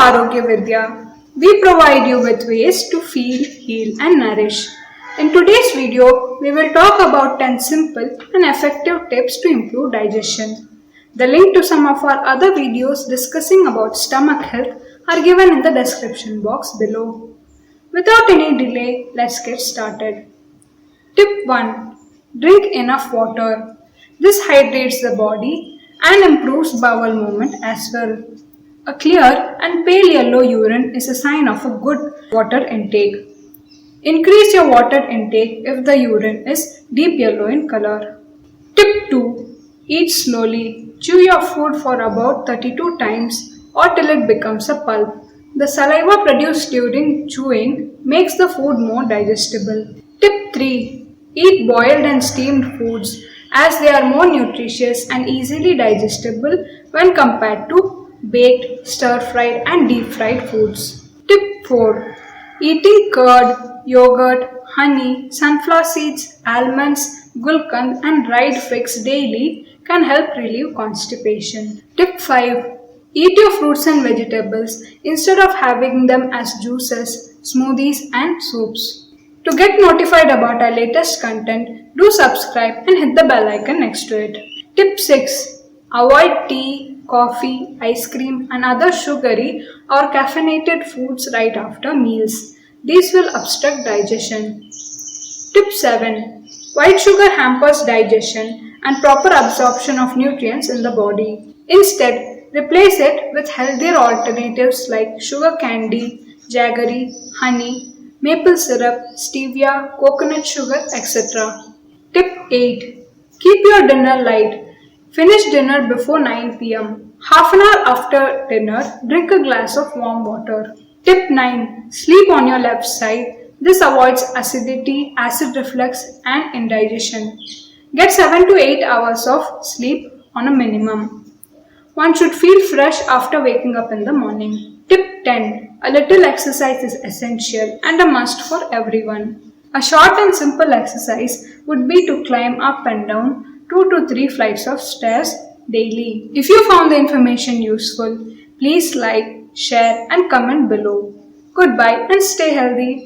Arogya Vidya. We provide you with ways to feel, heal, and nourish. In today's video, we will talk about 10 simple and effective tips to improve digestion. The link to some of our other videos discussing about stomach health are given in the description box below. Without any delay, let's get started. Tip 1. Drink enough water. This hydrates the body and improves bowel movement as well. A clear and pale yellow urine is a sign of a good water intake. Increase your water intake if the urine is deep yellow in color. Tip 2. Eat slowly. Chew your food for about 32 times or till it becomes a pulp. The saliva produced during chewing makes the food more digestible. Tip 3. Eat boiled and steamed foods as they are more nutritious and easily digestible when compared to baked, stir-fried and deep-fried foods. Tip 4. Eating curd, yogurt, honey, sunflower seeds, almonds, gulkand and dried figs daily can help relieve constipation. Tip 5. Eat your fruits and vegetables instead of having them as juices, smoothies and soups. To get notified about our latest content, do subscribe and hit the bell icon next to it. Tip 6. Avoid tea, coffee, ice cream and other sugary or caffeinated foods right after meals. These will obstruct digestion. Tip 7. White sugar hampers digestion and proper absorption of nutrients in the body. Instead, replace it with healthier alternatives like sugar candy, jaggery, honey, maple syrup, stevia, coconut sugar, etc. Tip 8. Keep your dinner light. Finish dinner before 9 pm. Half an hour after dinner, drink a glass of warm water. Tip 9. Sleep on your left side. This avoids acidity, acid reflux and indigestion. Get 7 to 8 hours of sleep on a minimum. One should feel fresh after waking up in the morning. Tip 10. A little exercise is essential and a must for everyone. A short and simple exercise would be to climb up and down 2 to 3 flights of stairs daily. If you found the information useful, please like, share and comment below. Goodbye and stay healthy.